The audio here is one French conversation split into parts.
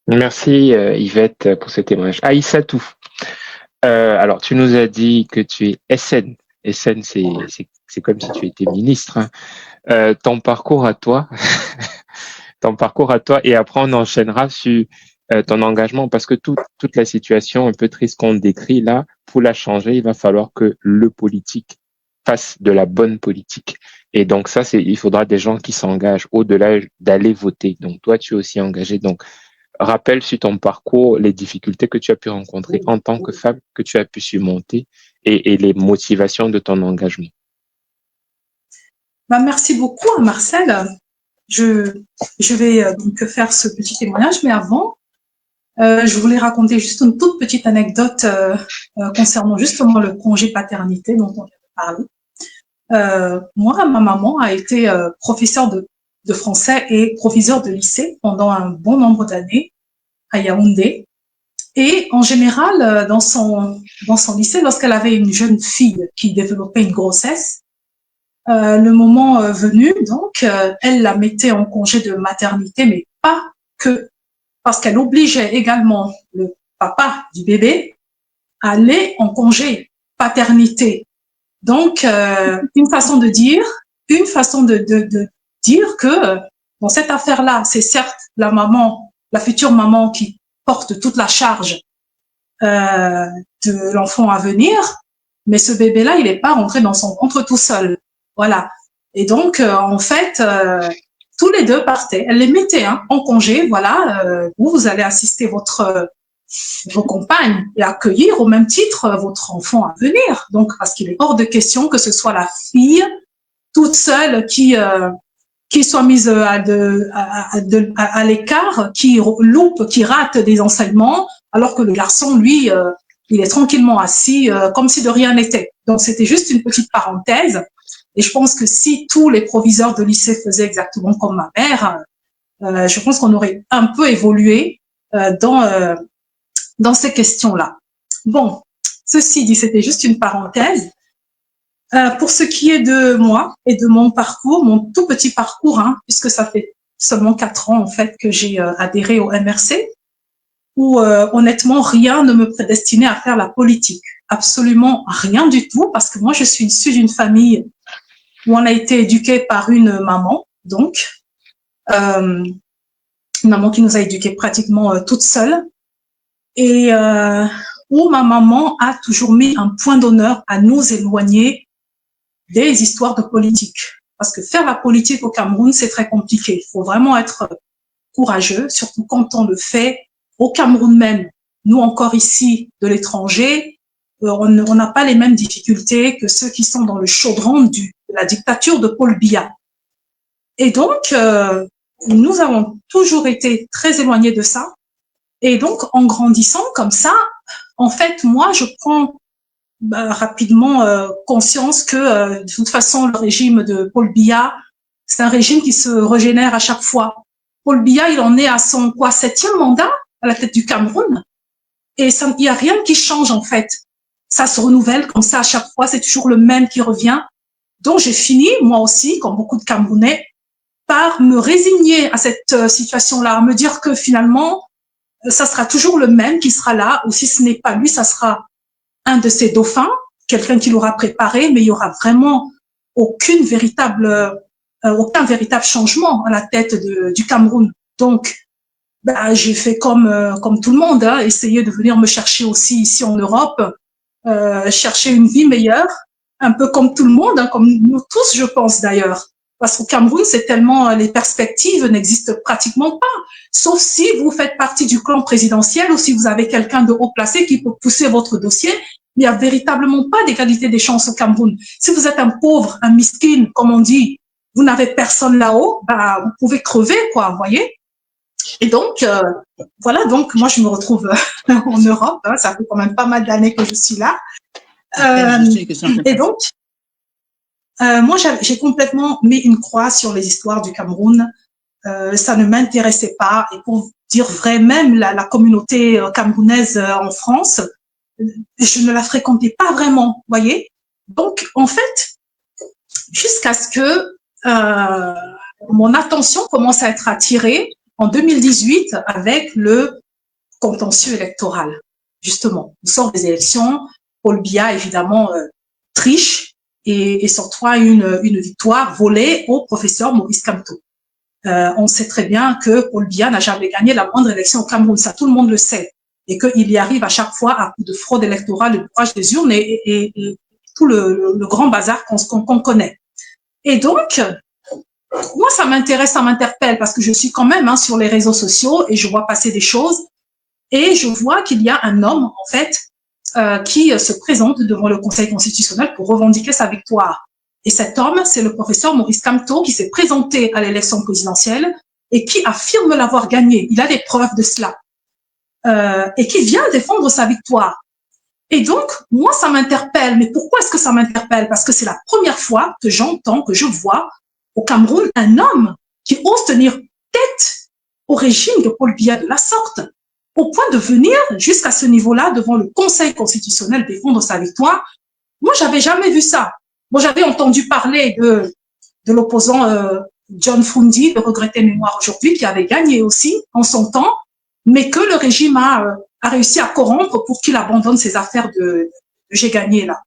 Merci Yvette pour ce témoignage. Aïssatou, alors tu nous as dit que tu es SN. SN, c'est comme si tu étais ministre, hein. Ton parcours à toi, ton parcours à toi, et après on enchaînera sur ton engagement, parce que toute la situation un peu triste qu'on décrit là, pour la changer, il va falloir que le politique fasse de la bonne politique. Et donc ça, il faudra des gens qui s'engagent au-delà d'aller voter. Donc toi, tu es aussi engagé. Donc rappelle sur ton parcours les difficultés que tu as pu rencontrer en tant que femme, que tu as pu surmonter, et les motivations de ton engagement. Merci beaucoup à Marcel. Je vais donc faire ce petit témoignage, mais avant, je voulais raconter juste une toute petite anecdote concernant justement le congé paternité dont on vient de parler. Moi, ma maman a été professeure de français et proviseur de lycée pendant un bon nombre d'années à Yaoundé. Et en général, dans son lycée, lorsqu'elle avait une jeune fille qui développait une grossesse, le moment venu, donc, elle la mettait en congé de maternité, mais pas que, parce qu'elle obligeait également le papa du bébé à aller en congé paternité. Donc, une façon de dire que dans cette affaire-là, c'est certes la maman, la future maman qui porte toute la charge de l'enfant à venir, mais ce bébé-là, il n'est pas rentré dans son ventre tout seul. Voilà. Et donc, en fait, tous les deux partaient. Elle les mettait en congé. Voilà, vous allez assister vos compagnes et accueillir au même titre votre enfant à venir. Donc, parce qu'il est hors de question que ce soit la fille toute seule qui soit mise à l'écart, qui loupe, qui rate des enseignements, alors que le garçon, lui, il est tranquillement assis, comme si de rien n'était. Donc, c'était juste une petite parenthèse. Et je pense que si tous les proviseurs de lycée faisaient exactement comme ma mère, je pense qu'on aurait un peu évolué dans ces questions-là. Bon, ceci dit, c'était juste une parenthèse. Pour ce qui est de moi et de mon parcours, mon tout petit parcours, puisque ça fait seulement 4 ans en fait que j'ai adhéré au MRC, où honnêtement rien ne me prédestinait à faire la politique, absolument rien du tout, parce que moi je suis issue d'une famille où on a été éduqué par une maman, donc une maman qui nous a éduqués pratiquement toute seule, et où ma maman a toujours mis un point d'honneur à nous éloigner des histoires de politique. Parce que faire la politique au Cameroun, c'est très compliqué. Il faut vraiment être courageux, surtout quand on le fait au Cameroun même. Nous, encore ici, de l'étranger, on n'a pas les mêmes difficultés que ceux qui sont dans le chaudron de la dictature de Paul Biya. Et donc, nous avons toujours été très éloignés de ça. Et donc, en grandissant comme ça, en fait, moi, je prends rapidement conscience que de toute façon le régime de Paul Biya, c'est un régime qui se régénère à chaque fois. Paul Biya, il en est à son 7e mandat à la tête du Cameroun, et il n'y a rien qui change en fait. Ça se renouvelle comme ça à chaque fois, c'est toujours le même qui revient. Donc j'ai fini, moi aussi, comme beaucoup de Camerounais, par me résigner à cette situation-là, à me dire que finalement, ça sera toujours le même qui sera là, ou si ce n'est pas lui, ça sera un de ses dauphins, quelqu'un qui l'aura préparé, mais il y aura vraiment aucun véritable changement à la tête du Cameroun. Donc, j'ai fait comme tout le monde, essayer de venir me chercher aussi ici en Europe, chercher une vie meilleure, un peu comme tout le monde, comme nous tous, je pense d'ailleurs. Parce qu'au Cameroun, c'est tellement, les perspectives n'existent pratiquement pas. Sauf si vous faites partie du clan présidentiel ou si vous avez quelqu'un de haut placé qui peut pousser votre dossier. Il n'y a véritablement pas d'égalité des chances au Cameroun. Si vous êtes un pauvre, un miskin, comme on dit, vous n'avez personne là-haut, vous pouvez crever, quoi, vous voyez. Et donc, voilà, donc moi, je me retrouve en Europe. Ça fait quand même pas mal d'années que je suis là. Et donc, moi, j'ai complètement mis une croix sur les histoires du Cameroun. Ça ne m'intéressait pas. Et pour dire vrai, même la communauté camerounaise en France, je ne la fréquentais pas vraiment, voyez. Donc, en fait, jusqu'à ce que mon attention commence à être attirée en 2018 avec le contentieux électoral. Justement, on sort des élections, Paul Biya, évidemment, triche et s'octroie une victoire volée au professeur Maurice Kamto. On sait très bien que Paul Biya n'a jamais gagné la moindre élection au Cameroun, ça tout le monde le sait, et qu'il y arrive à chaque fois à coup de fraude électorale, de bourrage des urnes et tout le grand bazar qu'on connaît. Et donc, moi, ça m'intéresse, ça m'interpelle, parce que je suis quand même sur les réseaux sociaux et je vois passer des choses, et je vois qu'il y a un homme, en fait, qui se présente devant le Conseil constitutionnel pour revendiquer sa victoire. Et cet homme, c'est le professeur Maurice Kamto qui s'est présenté à l'élection présidentielle et qui affirme l'avoir gagné. Il a des preuves de cela. Et qui vient défendre sa victoire. Et donc, moi, ça m'interpelle. Mais pourquoi est-ce que ça m'interpelle? Parce que c'est la première fois que j'entends, que je vois au Cameroun un homme qui ose tenir tête au régime de Paul Biya de la sorte, au point de venir jusqu'à ce niveau-là devant le Conseil constitutionnel défendre sa victoire. Moi, j'avais jamais vu ça. Moi, j'avais entendu parler de l'opposant John Fundi, de regretter mémoire aujourd'hui, qui avait gagné aussi en son temps, mais que le régime a réussi à corrompre pour qu'il abandonne ses affaires de j'ai gagné là.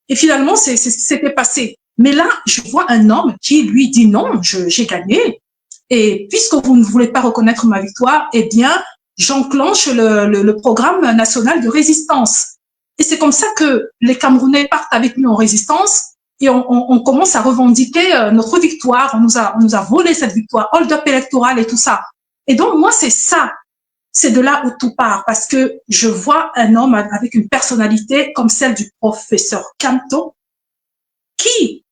Et finalement, c'était passé. Mais là, je vois un homme qui lui dit non, j'ai gagné. Et puisque vous ne voulez pas reconnaître ma victoire, eh bien, j'enclenche le programme national de résistance. Et c'est comme ça que les Camerounais partent avec nous en résistance et on commence à revendiquer notre victoire. On nous a volé cette victoire, hold-up électoral et tout ça. Et donc, moi, c'est ça. C'est de là où tout part, parce que je vois un homme avec une personnalité comme celle du professeur Kamto, qui,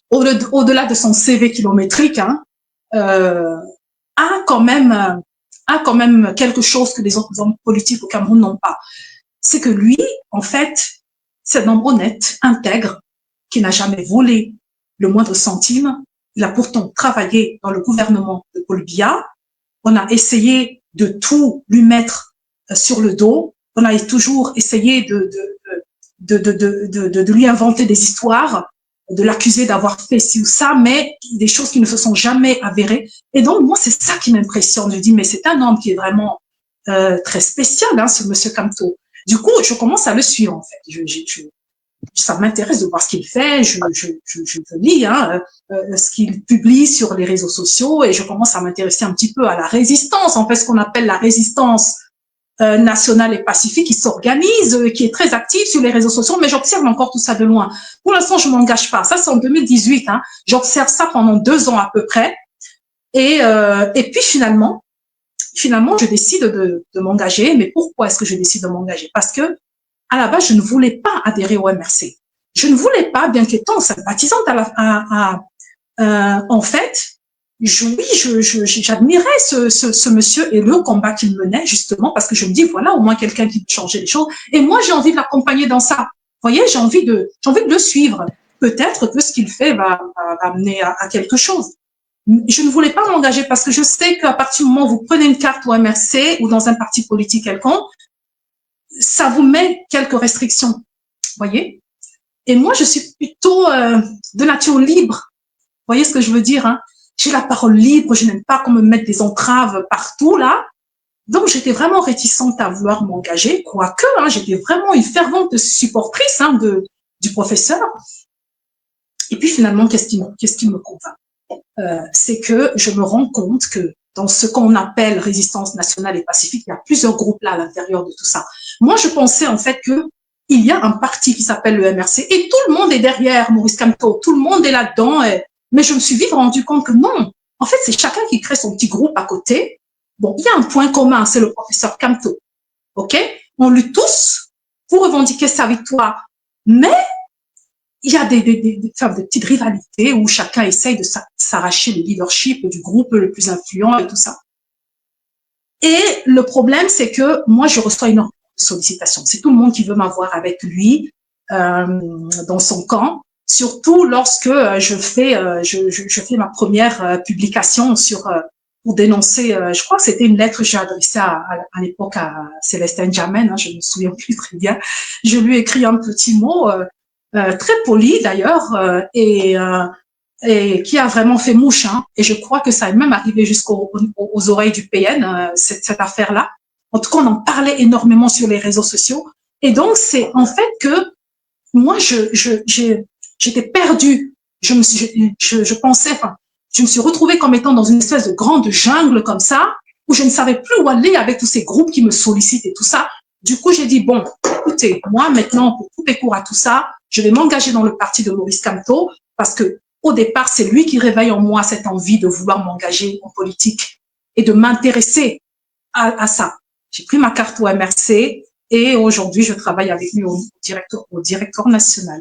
au-delà de son CV kilométrique, a quand même quelque chose que les autres hommes politiques au Cameroun n'ont pas. C'est que lui, en fait, c'est un homme honnête, intègre, qui n'a jamais volé le moindre centime. Il a pourtant travaillé dans le gouvernement de Paul Biya. On a essayé de tout lui mettre sur le dos. On a toujours essayé de lui inventer des histoires, de l'accuser d'avoir fait ci ou ça, mais des choses qui ne se sont jamais avérées. Et donc, moi, c'est ça qui m'impressionne. Je dis, mais c'est un homme qui est vraiment très spécial, ce monsieur Kamto. Du coup, je commence à le suivre, en fait. Ça m'intéresse de voir ce qu'il fait, je lis ce qu'il publie sur les réseaux sociaux et je commence à m'intéresser un petit peu à la résistance, en fait ce qu'on appelle la résistance nationale et pacifique qui s'organise, qui est très active sur les réseaux sociaux, mais j'observe encore tout ça de loin. Pour l'instant, je m'engage pas. Ça, c'est en 2018. J'observe ça pendant 2 ans à peu près. Et puis finalement, je décide de m'engager. Mais pourquoi est-ce que je décide de m'engager? Parce que à la base, je ne voulais pas adhérer au MRC. Je ne voulais pas, bien qu'étant sympathisante en fait, j'admirais ce monsieur et le combat qu'il menait, justement, parce que je me dis, voilà, au moins quelqu'un qui peut changer les choses. Et moi, j'ai envie de l'accompagner dans ça. Vous voyez, j'ai envie de le suivre. Peut-être que ce qu'il fait va amener à quelque chose. Je ne voulais pas m'engager parce que je sais qu'à partir du moment où vous prenez une carte au MRC ou dans un parti politique quelconque, ça vous met quelques restrictions, voyez. Et moi, je suis plutôt de nature libre. Vous voyez ce que je veux dire? J'ai la parole libre, je n'aime pas qu'on me mette des entraves partout, là. Donc, j'étais vraiment réticente à vouloir m'engager, quoique j'étais vraiment une fervente supportrice du professeur. Et puis, finalement, qu'est-ce qui me convainc? C'est que je me rends compte que dans ce qu'on appelle résistance nationale et pacifique, il y a plusieurs groupes là à l'intérieur de tout ça. Moi, je pensais en fait que il y a un parti qui s'appelle le MRC et tout le monde est derrière Maurice Kamto, tout le monde est là-dedans. Mais je me suis vite rendu compte que non. En fait, c'est chacun qui crée son petit groupe à côté. Bon, il y a un point commun, c'est le professeur Kamto. OK? On lutte tous pour revendiquer sa victoire. Mais il y a des petites rivalités où chacun essaye de s'arracher le leadership du groupe le plus influent et tout ça. Et le problème, c'est que moi, je reçois énormément de sollicitations. C'est tout le monde qui veut m'avoir avec lui dans son camp, surtout lorsque je fais ma première publication pour dénoncer, je crois que c'était une lettre que j'ai adressée à l'époque à Célestin Jamen, je me souviens plus très bien. Je lui ai écrit un petit mot très poli d'ailleurs, et et qui a vraiment fait mouche, hein, et je crois que ça est même arrivé aux oreilles du PN, cette affaire-là. En tout cas, on en parlait énormément sur les réseaux sociaux. Et donc, c'est en fait que moi, j'étais perdue. Je pensais, enfin, je me suis retrouvée comme étant dans une espèce de grande jungle comme ça, où je ne savais plus où aller avec tous ces groupes qui me sollicitent et tout ça. Du coup, j'ai dit, bon, écoutez, moi, maintenant, pour couper court à tout ça, je vais m'engager dans le parti de Maurice Kamto, parce que au départ, c'est lui qui réveille en moi cette envie de vouloir m'engager en politique et de m'intéresser à ça. J'ai pris ma carte au MRC et aujourd'hui, je travaille avec lui au directoire national.